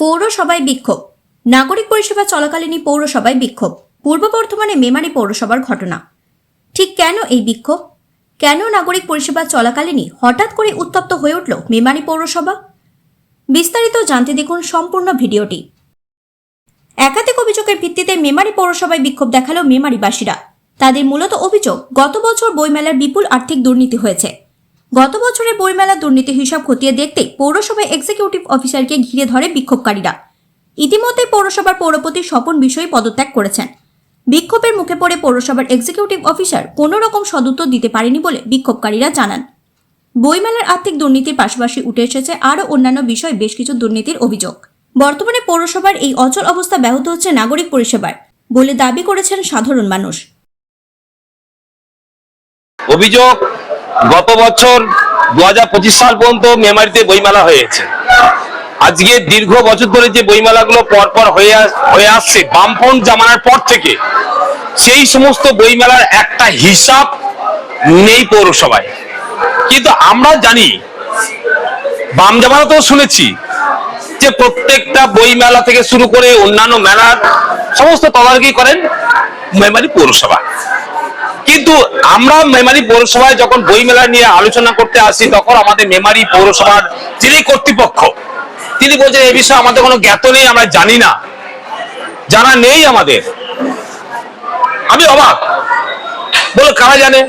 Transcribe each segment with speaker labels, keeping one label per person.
Speaker 1: পৌরসভায় বিক্ষোভ। নাগরিক পরিষেবা চলাকালীনই পৌরসভায় বিক্ষোভ। পূর্ব বর্ধমানে মেমারি পৌরসভার ঘটনা। ঠিক কেন এই বিক্ষোভ? কেন নাগরিক পরিষেবা চলাকালীনই হঠাৎ করে উত্তপ্ত হয়ে উঠল মেমারি পৌরসভা? বিস্তারিত জানতে দেখুন সম্পূর্ণ ভিডিওটি। একাধিক অভিযোগের ভিত্তিতে মেমারি পৌরসভায় বিক্ষোভ দেখালো মেমারিবাসীরা। তাদের মূলত অভিযোগ, গত বছর বইমেলার বিপুল আর্থিক দুর্নীতি হয়েছে। গত বছরের বইমেলার দুর্নীতি হিসাব খতিয়ে দেখতে পৌরসভায় এক্সিকিউটিভ অফিসারকে ঘিরে ধরে বিক্ষোভকারীরা। ইতিমধ্যে পৌরসভার পৌরপতি স্বপন বিষয়ে পদত্যাগ করেছেন। বিক্ষোভের মুখে পড়ে পৌরসভার এক্সিকিউটিভ অফিসার কোনো রকম সদুত্তর দিতে পারেনি বলে বিক্ষোভকারীরা জানান। বইমেলার আর্থিক দুর্নীতির পাশাপাশি উঠে এসেছে আরও অন্যান্য বিষয়ে বেশ কিছু দুর্নীতির অভিযোগ। বর্তমানে পৌরসভার এই অচল অবস্থা ব্যাহত হচ্ছে নাগরিক পরিষেবার বলে দাবি করেছেন সাধারণ মানুষ।
Speaker 2: অভিযোগ, গত বছর 2025 সাল পর্যন্ত মেমারিতে বইমেলা হয়েছে। আজকে দীর্ঘ বছর ধরে যে বইমেলাগুলো পরপর হয়ে আসছে বামফ্রন্ট জামানার পর থেকে, সেই সমস্ত বইমেলার একটা হিসাব নেই পৌরসভায়। কিন্তু আমরা জানি, বাম জামানাতেও শুনেছি যে প্রত্যেকটা বইমেলা থেকে শুরু করে অন্যান্য মেলার সমস্ত তদারকি করেন মেমারি পৌরসভা। কিন্তু আমরা মেমারি পৌরসভায় যখন বইমেলা নিয়ে আলোচনা করতে আসি, তখন আমাদের মেমারি পৌরসভার যিনি কর্তৃপক্ষ, তিনি বলছেন এই বিষয়ে আমাদের কোনো জ্ঞাত নেই, আমরা জানি না, জানা নেই আমাদের। আমি অবাক, বলো কারা জানে?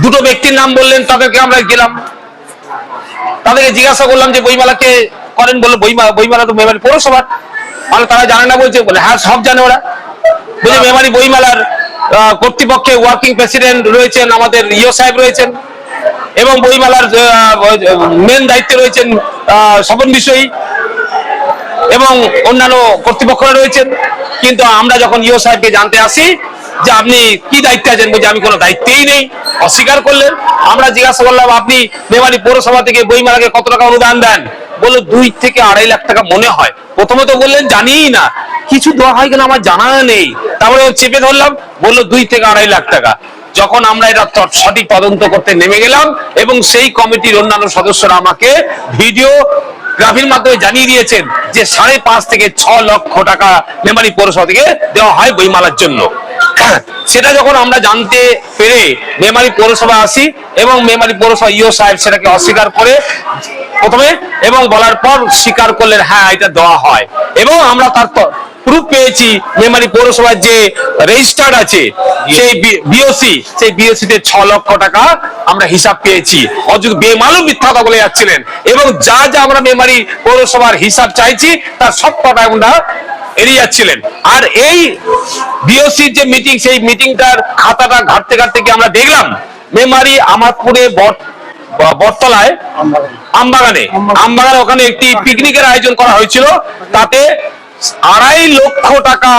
Speaker 2: দুটো ব্যক্তির নাম বললেন, তাদেরকে আমরা গেলাম, তাদেরকে জিজ্ঞাসা করলাম যে বইমেলা কে করেন? বললো বইমেলা তো মেমারি পৌরসভার। মানে তারা জানে না বলছে? বলে হ্যাঁ, সব জানে ওরা। বলছে মেমারি বইমেলার কর্তৃপক্ষে ওয়ার্কিং প্রেসিডেন্ট রয়েছেন আমাদের ইও সাহেব রয়েছেন, এবং বইমেলার মেন দায়িত্বে রয়েছেন স্বপন বিষয়ী এবং অন্যান্য কর্তৃপক্ষরা রয়েছেন। কিন্তু আমরা যখন ইও সাহেবকে জানতে আসি যে আপনি কি দায়িত্বে আছেন, বলছে আমি কোনো দায়িত্বেই নেই, অস্বীকার করলেন। আমরা জিজ্ঞাসা করলাম আপনি মেমারি পৌরসভা থেকে বইমেলাকে কত টাকা অনুদান দেন? বললো 2 থেকে 2.5 লাখ টাকা মনে হয়। প্রথমত বললেন জানিই না, কিছু দেওয়া হয় কিনা আমার জানা নেই। তারপরে চেপে ধরলাম, বললো 2 থেকে 2.5 লাখ টাকা। যখন আমরা এটা সঠিক তদন্ত করতে নেমে গেলাম, এবং সেই কমিটির অন্যান্য সদস্যরা আমাকে ভিডিও গ্রাফির মাধ্যমে জানিয়ে দিয়েছেন যে 5.5 থেকে 6 লক্ষ টাকা মেমারি পৌরসভা থেকে দেওয়া হয় বইমেলার জন্য। সেটা যখন আমরা জানতে পেরে মেমারি পৌরসভা আসি, এবং মেমারি পৌরসভা ইও সাহেব সেটাকে অস্বীকার করে প্রথমে, এবং বলার পর স্বীকার করলেন হ্যাঁ এটা দেওয়া হয়। এবং আমরা তার প্রুফ পেয়েছি, মেমারি পৌরসভার যে রেজিস্টার্ড আছে সেই বিওসি, সেই বিওসি তে 6 লক্ষ টাকা আমরা হিসাব পেয়েছি। অযোগ্য বেমালুম মিথ্যা কথা বলে যাচ্ছিলেন, এবং যা যা আমরা মেমারি পৌরসভার হিসাব চাইছি তার সব কথা আমরা এড়িয়ে যাচ্ছিলেন। আর এই বিওসির যে মিটিং, সেই মিটিংটার খাতাটা ঘাটতে ঘাটতে গিয়ে আমরা দেখলাম মেমারি আমাদপুরে বটতলায় আমবাগানে ওখানে একটি পিকনিকের আয়োজন করা হয়েছিল। তাতে 2.5 লক্ষ টাকা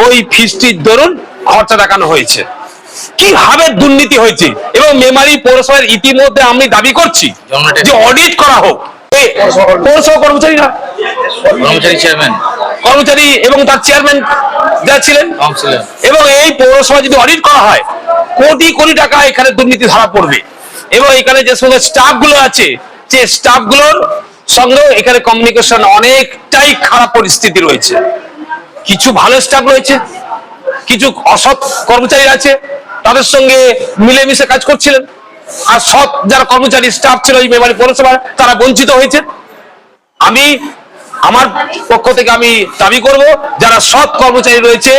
Speaker 2: ওই ফিস্টির দরুন খরচা দেখানো হয়েছে। কিভাবে দুর্নীতি হয়েছে! এবং মেমারি পৌরসভার ইতিমধ্যে আমি দাবি করছি যে অডিট করা হোক। পৌরসভা কর্মচারী এবং তার চেয়ারম্যান যা ছিলেন, এবং এই পৌরসভা যদি অডিট করা হয়, কোটি কোটি টাকা এখানে দুর্নীতি ধরা পড়বে। এবং এখানে যে সমস্ত স্টাফ গুলো আছে, যে স্টাফ গুলোর সঙ্গে এখানে কমিউনিকেশন অনেকটাই খারাপ পরিস্থিতি রয়েছে। কিছু ভালো স্টাফ রয়েছে, কিছু অসৎ কর্মচারী আছে, তাদের সঙ্গে মিলেমিশে কাজ করছিলেন। আর সৎ যারা কর্মচারী স্টাফ ছিল এই মেমারি পৌরসভার, তারা বঞ্চিত হয়েছে। আমি আমার পক্ষ থেকে আমি দাবি করব, যারা সৎ কর্মচারী রয়েছে,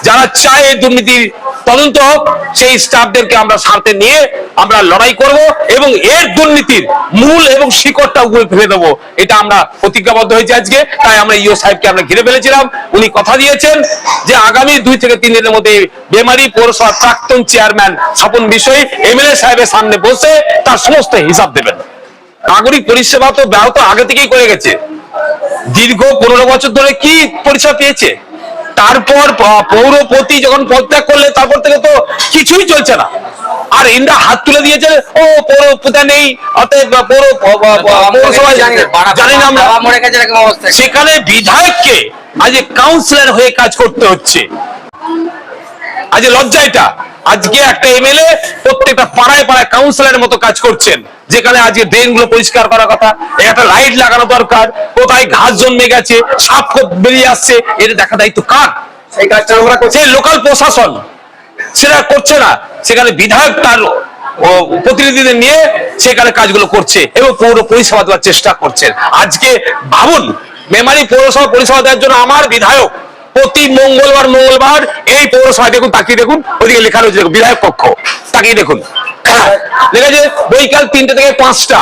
Speaker 2: যারা চায় এই দুর্নীতির তদন্ত হোক, সেই স্টাফদেরকে আমরা সাথে নিয়ে আমরা লড়াই করব, এবং এর দুর্নীতির মূল এবং শিকড়টা উপরে ফেলে দেবো। এটা আমরা প্রতিজ্ঞাবদ্ধ হয়েছি আজকে। তাই আমরা ইও সাহেবকে আমরা ঘিরে ফেলেছিলাম। উনি কথা দিয়েছেন যে আগামী 2 থেকে 3 দিনের মধ্যে মেমারি পৌরসভার প্রাক্তন চেয়ারম্যান স্বপন বিষয় এমএলএ সাহেবের সামনে বসে তার সমস্ত হিসাব দেবেন। নাগরিক পরিষেবা তো ব্যাহত আগে থেকেই করে গেছে। দীর্ঘ 15 বছর ধরে কি পরিষেবা পেয়েছে? তারপর পৌরপতি যখন পদত্যাগ করলে, তারপর থেকে তো কিছুই চলছে না। আর ইন্দ্রা হাত তুলে দিয়েছে, ও পৌরপতি নেই, অতএব পৌরসভায় জানি না আমরা। সেখানে বিধায়ককে আজ কাউন্সিলর হয়ে কাজ করতে হচ্ছে। আজ লজ্জা এটা। আজকে একটা এমএলএ প্রত্যেকটা পাড়ায় পাড়ায় কাউন্সিলরের মতো কাজ করছেন, যেখানে আজকে ড্রেন গুলো পরিষ্কার করার কথা, একটা লাইট লাগানো দরকার, কোথায় ঘাস জন্মে গেছে, সাপ বেরিয়ে আসছে, এটা দেখা দায়িত্ব কার? সেই কাজটা আমরা করছি, লোকাল প্রশাসন সেটা করছে না, সেখানে বিধায়ক তার প্রতিনিধিদের নিয়ে সেখানে কাজগুলো করছে এবং পৌর পরিষেবা দেওয়ার চেষ্টা করছেন। আজকে ভাবুন, মেমারি পৌরসভা পরিষেবা দেওয়ার জন্য আমার বিধায়ক প্রতি মঙ্গলবার এই পৌরসভায় দেখুন, তাকিয়ে দেখুন, ওইদিকে লেখা রয়েছে বিধায়ক কক্ষ, তাকিয়ে দেখুন, লেখা আছে বৈকাল 3টে থেকে 5টা,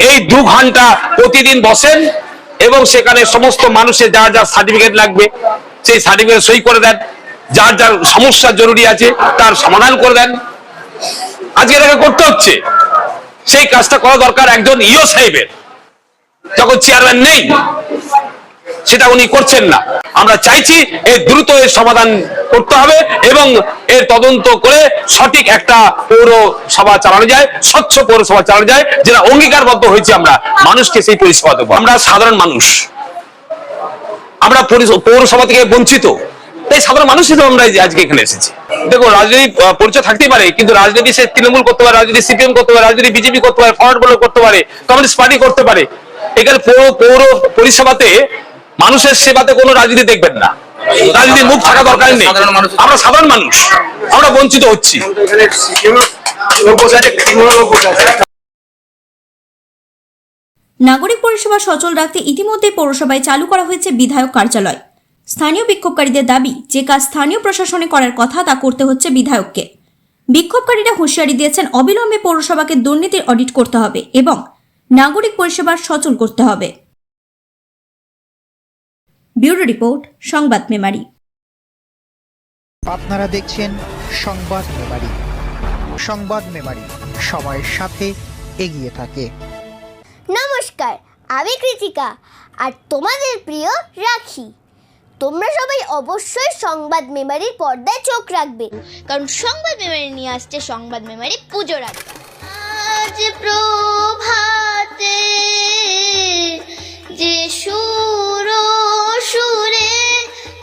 Speaker 2: এই 2 ঘন্টা প্রতিদিন বসেন এবং সেখানে সমস্ত মানুষের যার যার সার্টিফিকেট লাগবে সেই সার্টিফিকেট সই করে দেন, যার যার সমস্যা জরুরি আছে তার সমাধান করে দেন। আজকে এটাকে করতে হচ্ছে, সেই কাজটা করা দরকার একজন ইও সাহেবের, যখন চেয়ারম্যান নেই সেটা উনি করছেন না। আমরা চাইছি এর দ্রুত এর সমাধান করতে হবে এবং এর তদন্ত করে সঠিক একটা পৌরসভা চালানো যায়, স্বচ্ছ পৌরসভা চালানো যায়, যেটা অঙ্গীকারবদ্ধ হয়েছে আমরা মানুষকে সেই পরিষেবা দেবো। আমরা সাধারণ মানুষ, আমরা পৌরসভা থেকে বঞ্চিত, তাই সাধারণ মানুষ হিসেবে আমরা আজকে এখানে এসেছি। দেখো, রাজনীতি পরিচয় থাকতেই পারে, কিন্তু রাজনীতি সে তৃণমূল করতে পারে, রাজনীতি সিপিএম করতে পারে, রাজনীতি বিজেপি করতে পারে, ফরওয়ার্ড ব্লক করতে পারে, কমিউনিস্ট পার্টি করতে পারে। এখানে পৌর পরিষেবাতে মানুষের সেবাতে কোনো রাজনীতি দেখবেন না, রাজনীতির মুখ থাকা দরকার নেই। আমরা সাধারণ মানুষ, আমরা বঞ্চিত হচ্ছি।
Speaker 1: নাগরিক পরিষেবা সচল রাখতে ইতিমধ্যে পৌরসভায় চালু করা হয়েছে বিধায়ক কার্যালয়। স্থানীয় বিক্ষোভকারীদের দাবি, যে কাজ স্থানীয় প্রশাসনে করার কথা তা করতে হচ্ছে বিধায়ককে। বিক্ষোভকারীরা হুঁশিয়ারি দিয়েছেন, অবিলম্বে পৌরসভাকে দুর্নীতির অডিট করতে হবে এবং নাগরিক পরিষেবা সচল করতে হবে। ব্যুরো রিপোর্ট, সংবাদ মেমারি।
Speaker 3: আপনারা দেখছেন সংবাদ মেমারি। সংবাদ মেমারি সময়ের সাথে এগিয়ে থাকে।
Speaker 4: নমস্কার, আমি কৃতিকা আর তোমাদের প্রিয় রাখি। তোমরা সবাই অবশ্যই সংবাদ মেমারির পর্দায় চোখ রাখবে, কারণ সংবাদ মেমারি নিয়ে আসছে সংবাদ মেমারি পুজোর আগে। আজ প্রভাতে যে সুর সুরে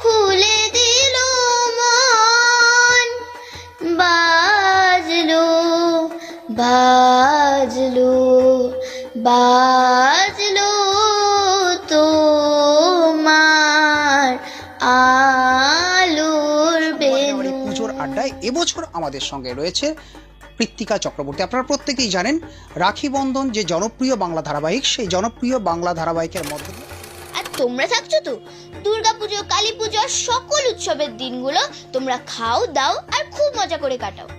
Speaker 4: খুলে দিল মন, বাজলো বাজলো বাজলো তোমার আলোর বেলুন।
Speaker 3: পুজোর আড্ডায় এবছর আমাদের সঙ্গে রয়েছে কৃত্তিকা চক্রবর্তী। আপনারা প্রত্যেকেই জানেন রাখি বন্ধন যে জনপ্রিয় বাংলা ধারাবাহিক, সেই জনপ্রিয় বাংলা ধারাবাহিকের মধ্যে
Speaker 4: আর তোমরা থাকছো তো দুর্গাপুজো, কালী পুজো, সকল উৎসবের দিনগুলো তোমরা খাও, দাও আর খুব মজা করে কাটাও।